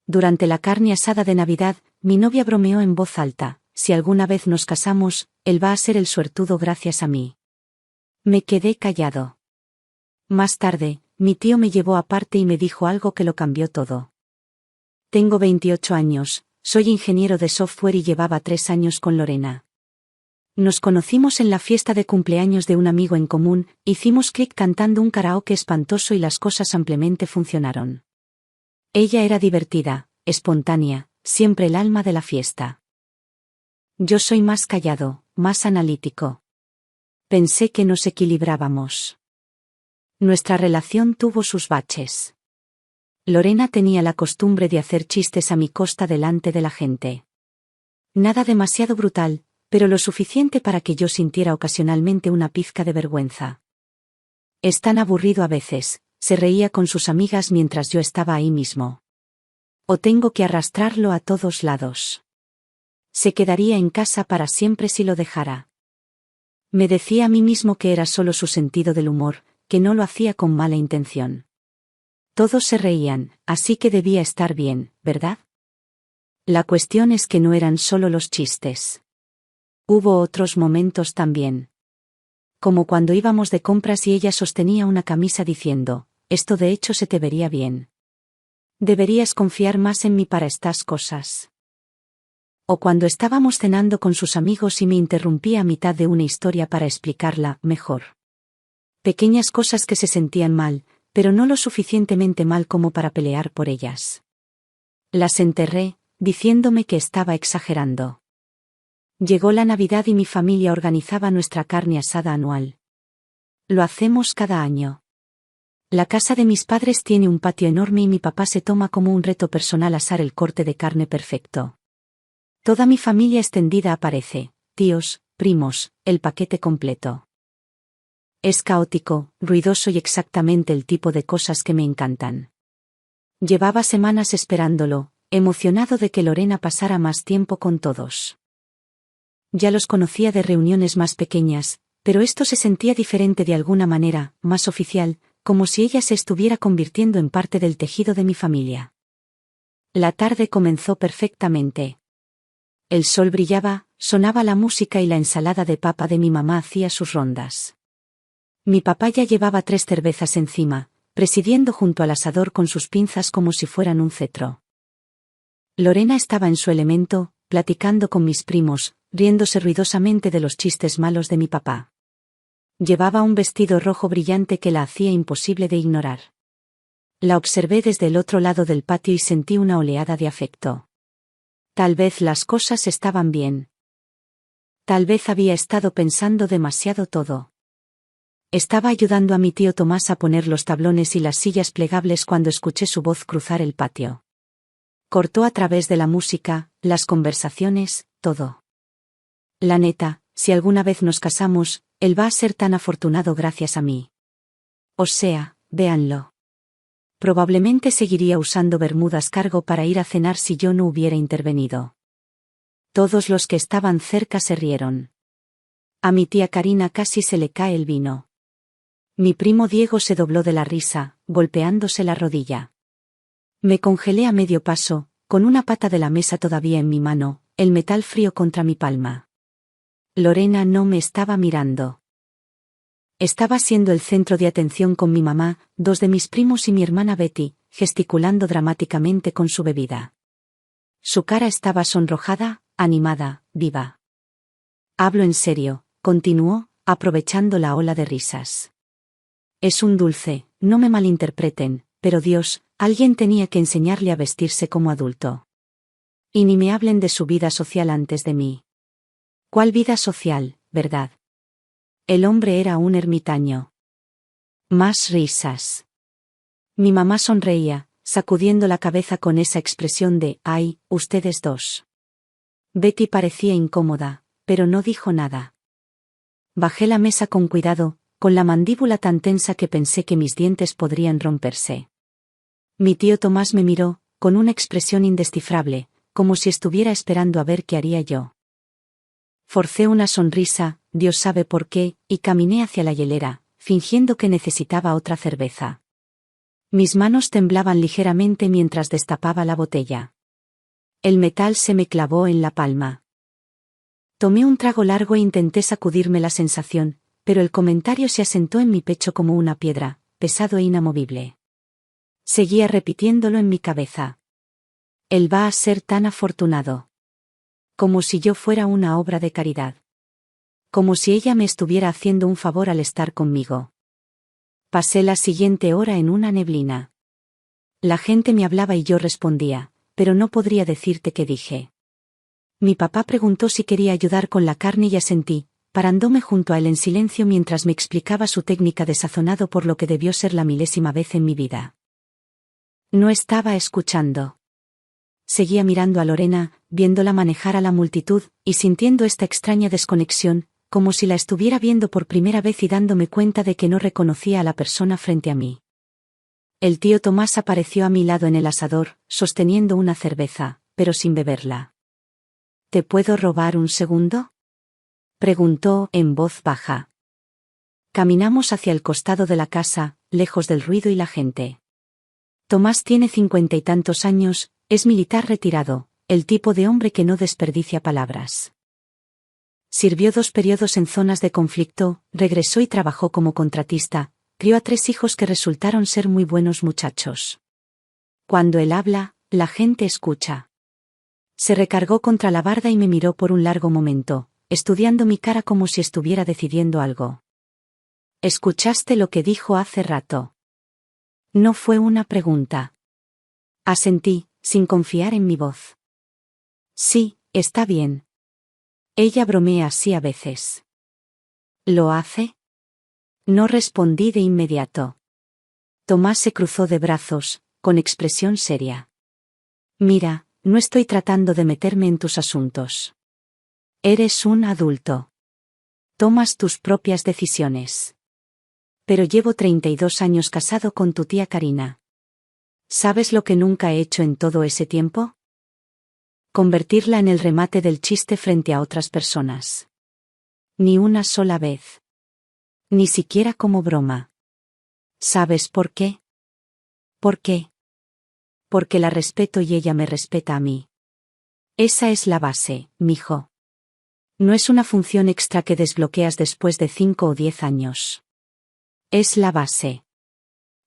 Durante la carne asada de Navidad, mi novia bromeó en voz alta: si alguna vez nos casamos, él va a ser el suertudo gracias a mí. Me quedé callado. Más tarde, mi tío me llevó aparte y me dijo algo que lo cambió todo. Tengo 28 años, soy ingeniero de software y llevaba 3 años con Lorena. Nos conocimos en la fiesta de cumpleaños de un amigo en común, hicimos clic cantando un karaoke espantoso y las cosas ampliamente funcionaron. Ella era divertida, espontánea, siempre el alma de la fiesta. Yo soy más callado, más analítico. Pensé que nos equilibrábamos. Nuestra relación tuvo sus baches. Lorena tenía la costumbre de hacer chistes a mi costa delante de la gente. Nada demasiado brutal, pero lo suficiente para que yo sintiera ocasionalmente una pizca de vergüenza. Es tan aburrido a veces, se reía con sus amigas mientras yo estaba ahí mismo. O tengo que arrastrarlo a todos lados. Se quedaría en casa para siempre si lo dejara. Me decía a mí mismo que era solo su sentido del humor, que no lo hacía con mala intención. Todos se reían, así que debía estar bien, ¿verdad? La cuestión es que no eran solo los chistes. Hubo otros momentos también. Como cuando íbamos de compras y ella sostenía una camisa diciendo: esto de hecho se te vería bien. Deberías confiar más en mí para estas cosas. O cuando estábamos cenando con sus amigos y me interrumpía a mitad de una historia para explicarla mejor. Pequeñas cosas que se sentían mal, pero no lo suficientemente mal como para pelear por ellas. Las enterré, diciéndome que estaba exagerando. Llegó la Navidad y mi familia organizaba nuestra carne asada anual. Lo hacemos cada año. La casa de mis padres tiene un patio enorme y mi papá se toma como un reto personal asar el corte de carne perfecto. Toda mi familia extendida aparece, tíos, primos, el paquete completo. Es caótico, ruidoso y exactamente el tipo de cosas que me encantan. Llevaba semanas esperándolo, emocionado de que Lorena pasara más tiempo con todos. Ya los conocía de reuniones más pequeñas, pero esto se sentía diferente de alguna manera, más oficial, como si ella se estuviera convirtiendo en parte del tejido de mi familia. La tarde comenzó perfectamente. El sol brillaba, sonaba la música y la ensalada de papa de mi mamá hacía sus rondas. Mi papá ya llevaba 3 cervezas encima, presidiendo junto al asador con sus pinzas como si fueran un cetro. Lorena estaba en su elemento, platicando con mis primos, riéndose ruidosamente de los chistes malos de mi papá. Llevaba un vestido rojo brillante que la hacía imposible de ignorar. La observé desde el otro lado del patio y sentí una oleada de afecto. Tal vez las cosas estaban bien. Tal vez había estado pensando demasiado todo. Estaba ayudando a mi tío Tomás a poner los tablones y las sillas plegables cuando escuché su voz cruzar el patio. Cortó a través de la música, las conversaciones, todo. La neta, si alguna vez nos casamos, él va a ser tan afortunado gracias a mí. O sea, véanlo. Probablemente seguiría usando bermudas cargo para ir a cenar si yo no hubiera intervenido. Todos los que estaban cerca se rieron. A mi tía Karina casi se le cae el vino. Mi primo Diego se dobló de la risa, golpeándose la rodilla. Me congelé a medio paso, con una pata de la mesa todavía en mi mano, el metal frío contra mi palma. Lorena no me estaba mirando. Estaba siendo el centro de atención con mi mamá, 2 de mis primos y mi hermana Betty, gesticulando dramáticamente con su bebida. Su cara estaba sonrojada, animada, viva. Hablo en serio, continuó, aprovechando la ola de risas. Es un dulce, no me malinterpreten, pero Dios, alguien tenía que enseñarle a vestirse como adulto. Y ni me hablen de su vida social antes de mí. ¿Cuál vida social, verdad? El hombre era un ermitaño. Más risas. Mi mamá sonreía, sacudiendo la cabeza con esa expresión de: «Ay, ustedes dos». Betty parecía incómoda, pero no dijo nada. Bajé la mesa con cuidado, con la mandíbula tan tensa que pensé que mis dientes podrían romperse. Mi tío Tomás me miró, con una expresión indescifrable, como si estuviera esperando a ver qué haría yo. Forcé una sonrisa, Dios sabe por qué, y caminé hacia la hielera, fingiendo que necesitaba otra cerveza. Mis manos temblaban ligeramente mientras destapaba la botella. El metal se me clavó en la palma. Tomé un trago largo e intenté sacudirme la sensación, pero el comentario se asentó en mi pecho como una piedra, pesado e inamovible. Seguía repitiéndolo en mi cabeza. Él va a ser tan afortunado. Como si yo fuera una obra de caridad. Como si ella me estuviera haciendo un favor al estar conmigo. Pasé la siguiente hora en una neblina. La gente me hablaba y yo respondía, pero no podría decirte qué dije. Mi papá preguntó si quería ayudar con la carne y asentí, parándome junto a él en silencio mientras me explicaba su técnica de sazonado por lo que debió ser la milésima vez en mi vida. No estaba escuchando. Seguía mirando a Lorena, viéndola manejar a la multitud, y sintiendo esta extraña desconexión, como si la estuviera viendo por primera vez y dándome cuenta de que no reconocía a la persona frente a mí. El tío Tomás apareció a mi lado en el asador, sosteniendo una cerveza, pero sin beberla. ¿Te puedo robar un segundo?, preguntó en voz baja. Caminamos hacia el costado de la casa, lejos del ruido y la gente. Tomás tiene 50 y tantos años, es militar retirado, el tipo de hombre que no desperdicia palabras. Sirvió 2 periodos en zonas de conflicto, regresó y trabajó como contratista, crió a 3 hijos que resultaron ser muy buenos muchachos. Cuando él habla, la gente escucha. Se recargó contra la barda y me miró por un largo momento, estudiando mi cara como si estuviera decidiendo algo. ¿Escuchaste lo que dijo hace rato? No fue una pregunta. Asentí, sin confiar en mi voz. Sí, está bien. Ella bromea así a veces. ¿Lo hace? No respondí de inmediato. Tomás se cruzó de brazos, con expresión seria. Mira, no estoy tratando de meterme en tus asuntos. Eres un adulto. Tomas tus propias decisiones. Pero llevo 32 años casado con tu tía Karina. ¿Sabes lo que nunca he hecho en todo ese tiempo? Convertirla en el remate del chiste frente a otras personas. Ni una sola vez. Ni siquiera como broma. ¿Sabes por qué? ¿Por qué? Porque la respeto y ella me respeta a mí. Esa es la base, mijo. No es una función extra que desbloqueas después de 5 o 10 años. Es la base.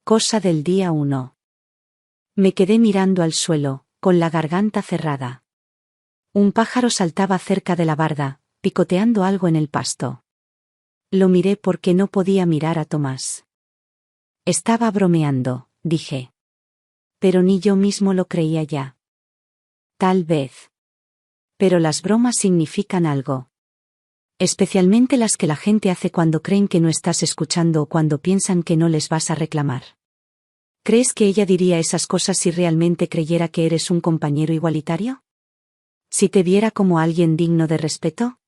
Cosa del día 1. Me quedé mirando al suelo, con la garganta cerrada. Un pájaro saltaba cerca de la barda, picoteando algo en el pasto. Lo miré porque no podía mirar a Tomás. Estaba bromeando, dije. Pero ni yo mismo lo creía ya. Tal vez. Pero las bromas significan algo. Especialmente las que la gente hace cuando creen que no estás escuchando o cuando piensan que no les vas a reclamar. ¿Crees que ella diría esas cosas si realmente creyera que eres un compañero igualitario? ¿Si te viera como alguien digno de respeto?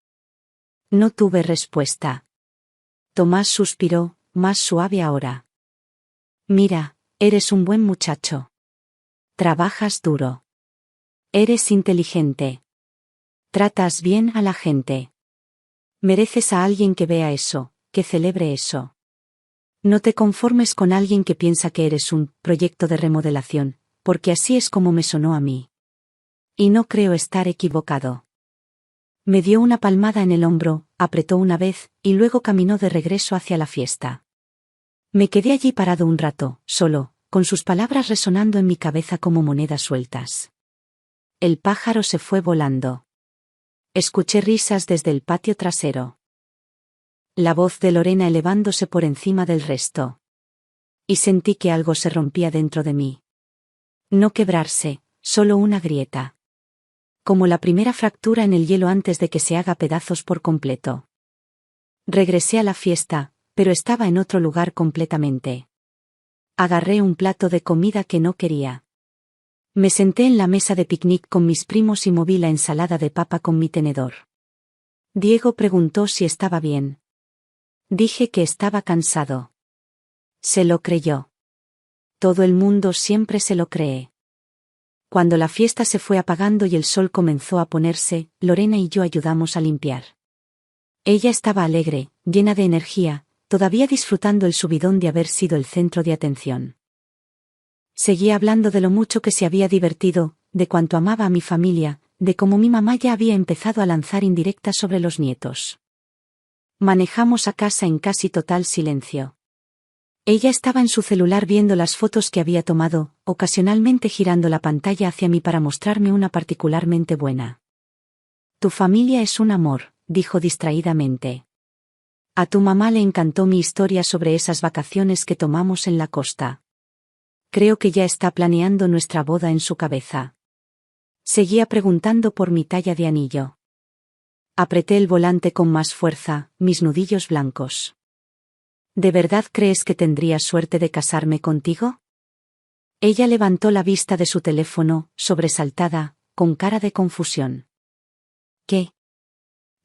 No tuve respuesta. Tomás suspiró, más suave ahora. Mira, eres un buen muchacho. Trabajas duro. Eres inteligente. Tratas bien a la gente. Mereces a alguien que vea eso, que celebre eso. No te conformes con alguien que piensa que eres un proyecto de remodelación, porque así es como me sonó a mí. Y no creo estar equivocado. Me dio una palmada en el hombro, apretó una vez, y luego caminó de regreso hacia la fiesta. Me quedé allí parado un rato, solo, con sus palabras resonando en mi cabeza como monedas sueltas. El pájaro se fue volando. Escuché risas desde el patio trasero. La voz de Lorena elevándose por encima del resto. Y sentí que algo se rompía dentro de mí. No quebrarse, solo una grieta. Como la primera fractura en el hielo antes de que se haga pedazos por completo. Regresé a la fiesta, pero estaba en otro lugar completamente. Agarré un plato de comida que no quería. Me senté en la mesa de picnic con mis primos y moví la ensalada de papa con mi tenedor. Diego preguntó si estaba bien. Dije que estaba cansado. Se lo creyó. Todo el mundo siempre se lo cree. Cuando la fiesta se fue apagando y el sol comenzó a ponerse, Lorena y yo ayudamos a limpiar. Ella estaba alegre, llena de energía, todavía disfrutando el subidón de haber sido el centro de atención. Seguía hablando de lo mucho que se había divertido, de cuánto amaba a mi familia, de cómo mi mamá ya había empezado a lanzar indirectas sobre los nietos. Manejamos a casa en casi total silencio. Ella estaba en su celular viendo las fotos que había tomado, ocasionalmente girando la pantalla hacia mí para mostrarme una particularmente buena. Tu familia es un amor, dijo distraídamente. A tu mamá le encantó mi historia sobre esas vacaciones que tomamos en la costa. Creo que ya está planeando nuestra boda en su cabeza. Seguía preguntando por mi talla de anillo. Apreté el volante con más fuerza, mis nudillos blancos. ¿De verdad crees que tendría suerte de casarme contigo? Ella levantó la vista de su teléfono, sobresaltada, con cara de confusión. ¿Qué?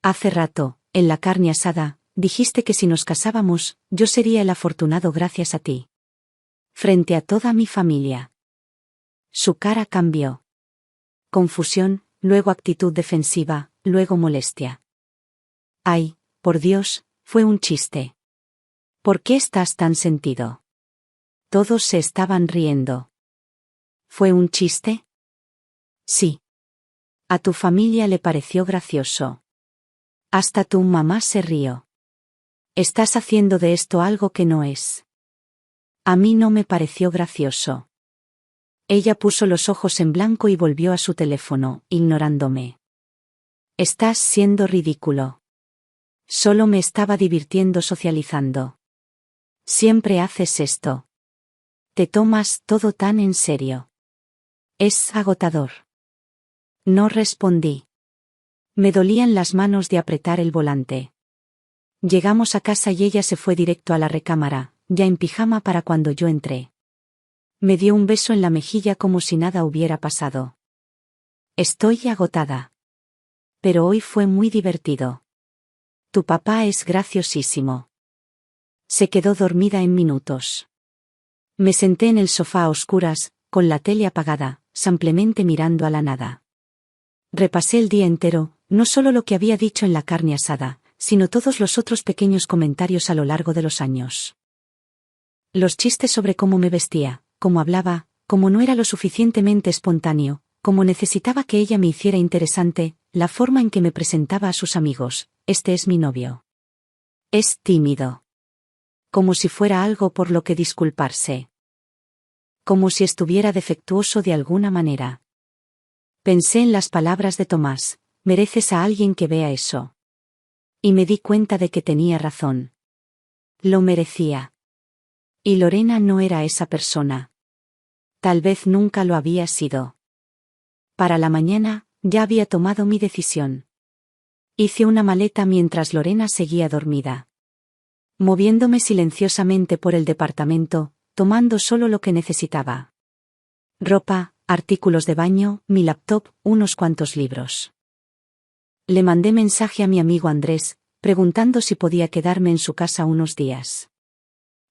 Hace rato, en la carne asada, dijiste que si nos casábamos, yo sería el afortunado gracias a ti. Frente a toda mi familia. Su cara cambió. Confusión, luego actitud defensiva, luego molestia. Ay, por Dios, fue un chiste. ¿Por qué estás tan sentido? Todos se estaban riendo. ¿Fue un chiste? Sí. A tu familia le pareció gracioso. Hasta tu mamá se rió. Estás haciendo de esto algo que no es. A mí no me pareció gracioso. Ella puso los ojos en blanco y volvió a su teléfono, ignorándome. Estás siendo ridículo. Solo me estaba divirtiendo socializando. Siempre haces esto. Te tomas todo tan en serio. Es agotador. No respondí. Me dolían las manos de apretar el volante. Llegamos a casa y ella se fue directo a la recámara, ya en pijama para cuando yo entré. Me dio un beso en la mejilla como si nada hubiera pasado. Estoy agotada. Pero hoy fue muy divertido. Tu papá es graciosísimo. Se quedó dormida en minutos. Me senté en el sofá a oscuras, con la tele apagada, simplemente mirando a la nada. Repasé el día entero, no solo lo que había dicho en la carne asada, sino todos los otros pequeños comentarios a lo largo de los años. Los chistes sobre cómo me vestía, cómo hablaba, cómo no era lo suficientemente espontáneo, cómo necesitaba que ella me hiciera interesante, la forma en que me presentaba a sus amigos, este es mi novio. Es tímido. Como si fuera algo por lo que disculparse. Como si estuviera defectuoso de alguna manera. Pensé en las palabras de Tomás, mereces a alguien que vea eso. Y me di cuenta de que tenía razón. Lo merecía. Y Lorena no era esa persona. Tal vez nunca lo había sido. Para la mañana, ya había tomado mi decisión. Hice una maleta mientras Lorena seguía dormida. Moviéndome silenciosamente por el departamento, tomando solo lo que necesitaba. Ropa, artículos de baño, mi laptop, unos cuantos libros. Le mandé mensaje a mi amigo Andrés, preguntando si podía quedarme en su casa unos días.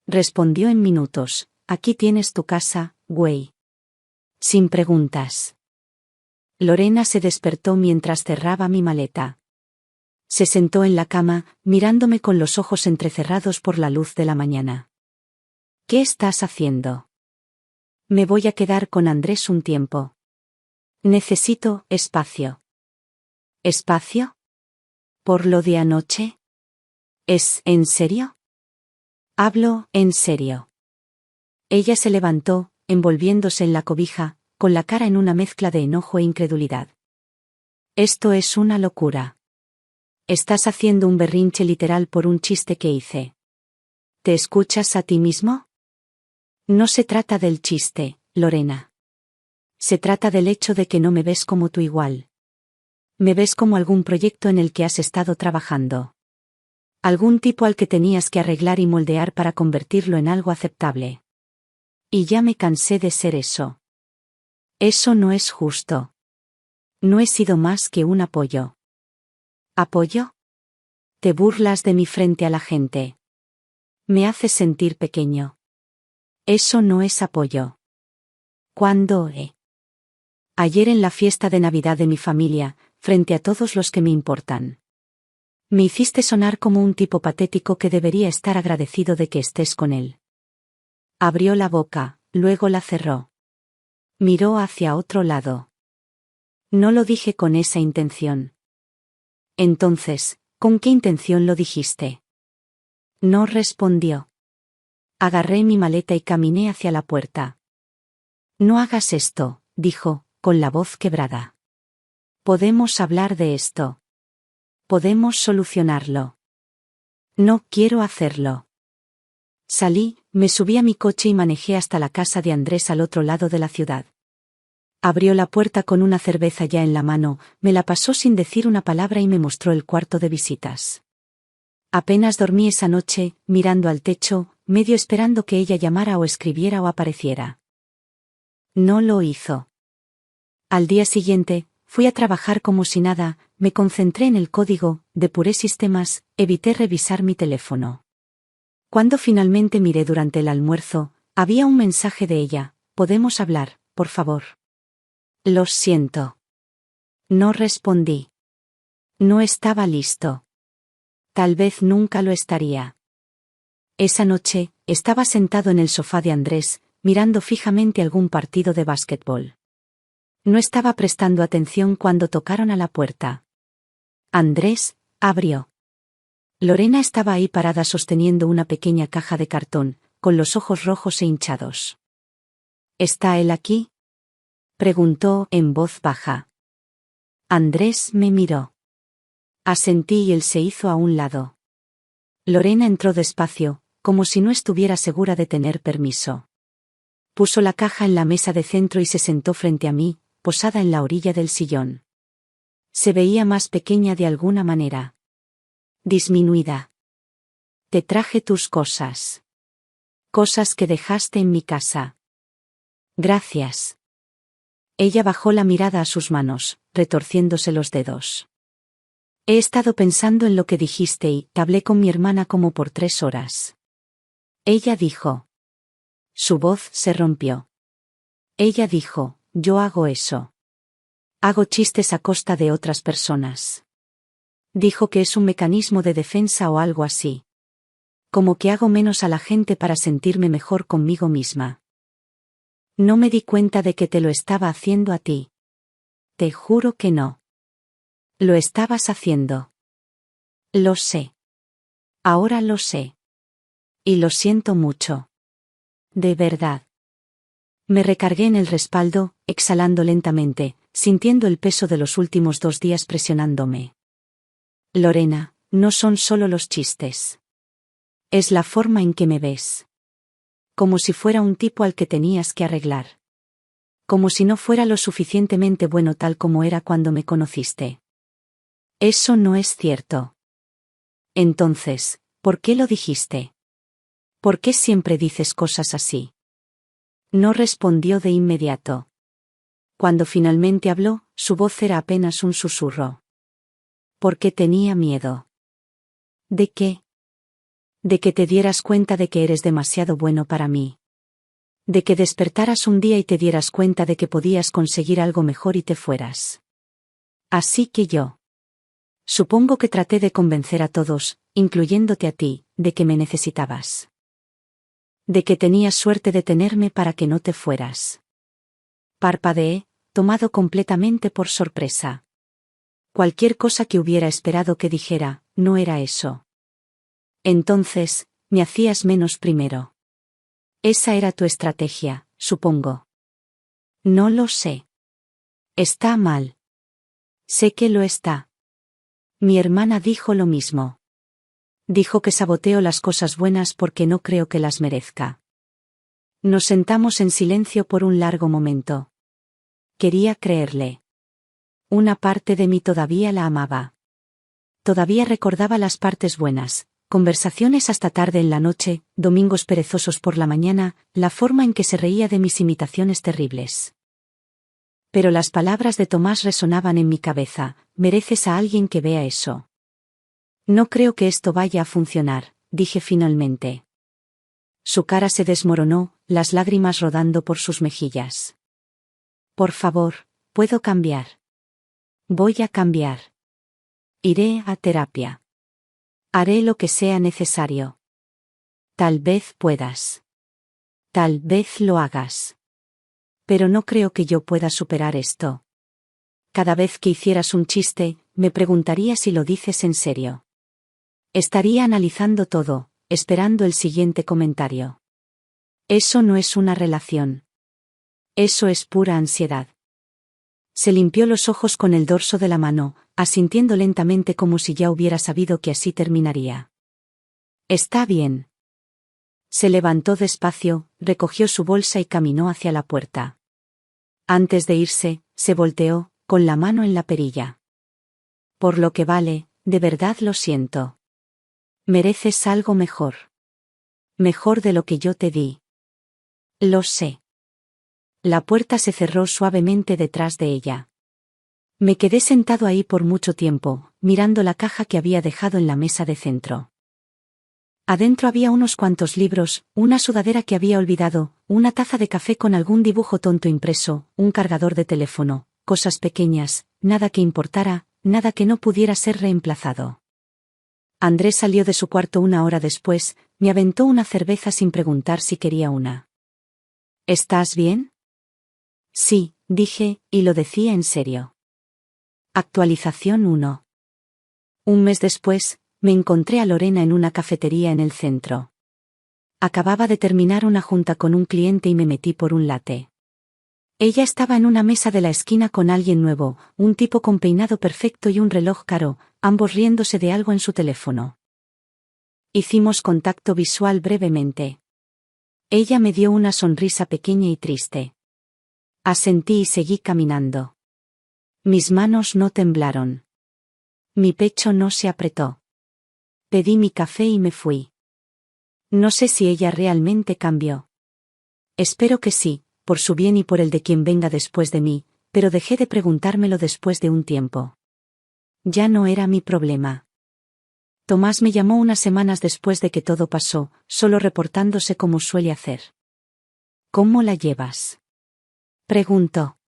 Respondió en minutos, aquí tienes tu casa, güey. Sin preguntas. Lorena se despertó mientras cerraba mi maleta. Se sentó en la cama, mirándome con los ojos entrecerrados por la luz de la mañana. ¿Qué estás haciendo? Me voy a quedar con Andrés un tiempo. Necesito espacio. ¿Espacio? ¿Por lo de anoche? ¿Es en serio? Hablo en serio. Ella se levantó, envolviéndose en la cobija, con la cara en una mezcla de enojo e incredulidad. Esto es una locura. Estás haciendo un berrinche literal por un chiste que hice. ¿Te escuchas a ti mismo? No se trata del chiste, Lorena. Se trata del hecho de que no me ves como tu igual. Me ves como algún proyecto en el que has estado trabajando. Algún tipo al que tenías que arreglar y moldear para convertirlo en algo aceptable. Y ya me cansé de ser eso. Eso no es justo. No he sido más que un apoyo. ¿Apoyo? Te burlas de mí frente a la gente. Me haces sentir pequeño. Eso no es apoyo. ¿Cuándo? Ayer en la fiesta de Navidad de mi familia, frente a todos los que me importan. Me hiciste sonar como un tipo patético que debería estar agradecido de que estés con él. Abrió la boca, luego la cerró. Miró hacia otro lado. No lo dije con esa intención. Entonces, ¿con qué intención lo dijiste? No respondió. Agarré mi maleta y caminé hacia la puerta. No hagas esto, dijo, con la voz quebrada. Podemos hablar de esto. Podemos solucionarlo. No quiero hacerlo. Salí, me subí a mi coche y manejé hasta la casa de Andrés al otro lado de la ciudad. Abrió la puerta con una cerveza ya en la mano, me la pasó sin decir una palabra y me mostró el cuarto de visitas. Apenas dormí esa noche, mirando al techo, medio esperando que ella llamara o escribiera o apareciera. No lo hizo. Al día siguiente, fui a trabajar como si nada, me concentré en el código, depuré sistemas, evité revisar mi teléfono. Cuando finalmente miré durante el almuerzo, había un mensaje de ella: ¿podemos hablar, por favor? Lo siento. No respondí. No estaba listo. Tal vez nunca lo estaría. Esa noche, estaba sentado en el sofá de Andrés, mirando fijamente algún partido de básquetbol. No estaba prestando atención cuando tocaron a la puerta. Andrés abrió. Lorena estaba ahí parada sosteniendo una pequeña caja de cartón, con los ojos rojos e hinchados. ¿Está él aquí?, preguntó en voz baja. Andrés me miró. Asentí y él se hizo a un lado. Lorena entró despacio, como si no estuviera segura de tener permiso. Puso la caja en la mesa de centro y se sentó frente a mí, posada en la orilla del sillón. Se veía más pequeña de alguna manera. Disminuida. Te traje tus cosas. Cosas que dejaste en mi casa. Gracias. Ella bajó la mirada a sus manos, retorciéndose los dedos. He estado pensando en lo que dijiste y hablé con mi hermana como por 3 horas. Ella dijo. Su voz se rompió. Ella dijo, yo hago eso. Hago chistes a costa de otras personas. Dijo que es un mecanismo de defensa o algo así. Como que hago menos a la gente para sentirme mejor conmigo misma. No me di cuenta de que te lo estaba haciendo a ti. Te juro que no. Lo estabas haciendo. Lo sé. Ahora lo sé. Y lo siento mucho. De verdad. Me recargué en el respaldo, exhalando lentamente, sintiendo el peso de los últimos 2 días presionándome. Lorena, no son solo los chistes. Es la forma en que me ves. Como si fuera un tipo al que tenías que arreglar. Como si no fuera lo suficientemente bueno tal como era cuando me conociste. Eso no es cierto. Entonces, ¿por qué lo dijiste? ¿Por qué siempre dices cosas así? No respondió de inmediato. Cuando finalmente habló, su voz era apenas un susurro. Porque tenía miedo. ¿De qué? De que te dieras cuenta de que eres demasiado bueno para mí. De que despertaras un día y te dieras cuenta de que podías conseguir algo mejor y te fueras. Así que yo. Supongo que traté de convencer a todos, incluyéndote a ti, de que me necesitabas. De que tenías suerte de tenerme para que no te fueras. Parpadeé, tomado completamente por sorpresa. Cualquier cosa que hubiera esperado que dijera, no era eso. Entonces, me hacías menos primero. Esa era tu estrategia, supongo. No lo sé. Está mal. Sé que lo está. Mi hermana dijo lo mismo. Dijo que saboteo las cosas buenas porque no creo que las merezca. Nos sentamos en silencio por un largo momento. Quería creerle. Una parte de mí todavía la amaba. Todavía recordaba las partes buenas, conversaciones hasta tarde en la noche, domingos perezosos por la mañana, la forma en que se reía de mis imitaciones terribles. Pero las palabras de Tomás resonaban en mi cabeza: mereces a alguien que vea eso. No creo que esto vaya a funcionar, dije finalmente. Su cara se desmoronó, las lágrimas rodando por sus mejillas. Por favor, puedo cambiar. Voy a cambiar. Iré a terapia. Haré lo que sea necesario. Tal vez puedas. Tal vez lo hagas. Pero no creo que yo pueda superar esto. Cada vez que hicieras un chiste, me preguntaría si lo dices en serio. Estaría analizando todo, esperando el siguiente comentario. Eso no es una relación. Eso es pura ansiedad. Se limpió los ojos con el dorso de la mano, asintiendo lentamente como si ya hubiera sabido que así terminaría. Está bien. Se levantó despacio, recogió su bolsa y caminó hacia la puerta. Antes de irse, se volteó, con la mano en la perilla. Por lo que vale, de verdad lo siento. Mereces algo mejor. Mejor de lo que yo te di. Lo sé. La puerta se cerró suavemente detrás de ella. Me quedé sentado ahí por mucho tiempo, mirando la caja que había dejado en la mesa de centro. Adentro había unos cuantos libros, una sudadera que había olvidado, una taza de café con algún dibujo tonto impreso, un cargador de teléfono, cosas pequeñas, nada que importara, nada que no pudiera ser reemplazado. Andrés salió de su cuarto una hora después, me aventó una cerveza sin preguntar si quería una. ¿Estás bien? Sí, dije, y lo decía en serio. Actualización 1. Un mes después, me encontré a Lorena en una cafetería en el centro. Acababa de terminar una junta con un cliente y me metí por un latte. Ella estaba en una mesa de la esquina con alguien nuevo, un tipo con peinado perfecto y un reloj caro, ambos riéndose de algo en su teléfono. Hicimos contacto visual brevemente. Ella me dio una sonrisa pequeña y triste. Asentí y seguí caminando. Mis manos no temblaron. Mi pecho no se apretó. Pedí mi café y me fui. No sé si ella realmente cambió. Espero que sí, por su bien y por el de quien venga después de mí, pero dejé de preguntármelo después de un tiempo. Ya no era mi problema. Tomás me llamó unas semanas después de que todo pasó, solo reportándose como suele hacer. ¿Cómo la llevas? Preguntó.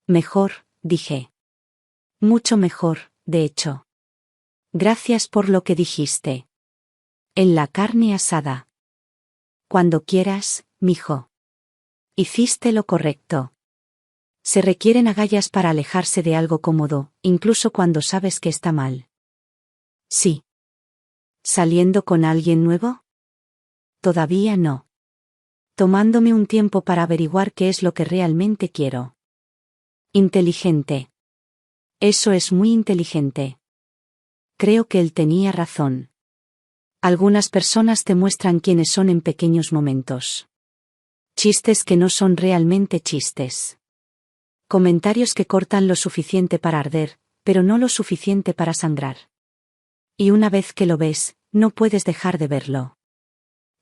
Mejor, dije. Mucho mejor, de hecho. Gracias por lo que dijiste. En la carne asada. Cuando quieras, mijo. Hiciste lo correcto. Se requieren agallas para alejarse de algo cómodo, incluso cuando sabes que está mal. Sí. ¿Saliendo con alguien nuevo? Todavía no. Tomándome un tiempo para averiguar qué es lo que realmente quiero. Inteligente. Eso es muy inteligente. Creo que él tenía razón. Algunas personas te muestran quiénes son en pequeños momentos. Chistes que no son realmente chistes. Comentarios que cortan lo suficiente para arder, pero no lo suficiente para sangrar. Y una vez que lo ves, no puedes dejar de verlo.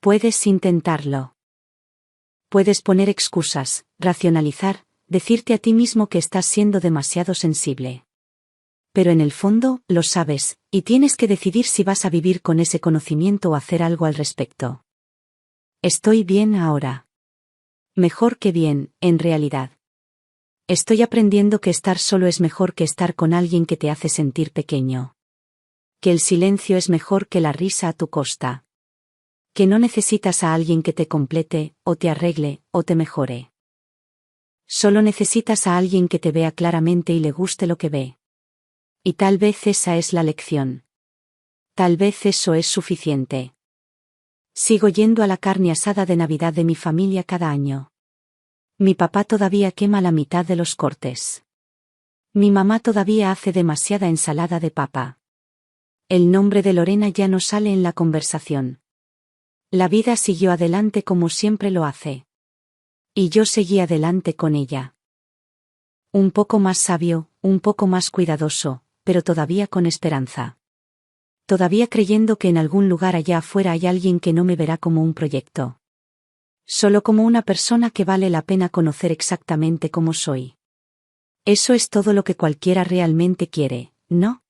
Puedes intentarlo. Puedes poner excusas, racionalizar, decirte a ti mismo que estás siendo demasiado sensible. Pero en el fondo, lo sabes, y tienes que decidir si vas a vivir con ese conocimiento o hacer algo al respecto. Estoy bien ahora. Mejor que bien, en realidad. Estoy aprendiendo que estar solo es mejor que estar con alguien que te hace sentir pequeño. Que el silencio es mejor que la risa a tu costa. Que no necesitas a alguien que te complete, o te arregle, o te mejore. Solo necesitas a alguien que te vea claramente y le guste lo que ve. Y tal vez esa es la lección. Tal vez eso es suficiente. Sigo yendo a la carne asada de Navidad de mi familia cada año. Mi papá todavía quema la mitad de los cortes. Mi mamá todavía hace demasiada ensalada de papa. El nombre de Lorena ya no sale en la conversación. La vida siguió adelante como siempre lo hace. Y yo seguí adelante con ella. Un poco más sabio, un poco más cuidadoso, pero todavía con esperanza. Todavía creyendo que en algún lugar allá afuera hay alguien que no me verá como un proyecto. Solo como una persona que vale la pena conocer exactamente como soy. Eso es todo lo que cualquiera realmente quiere, ¿no?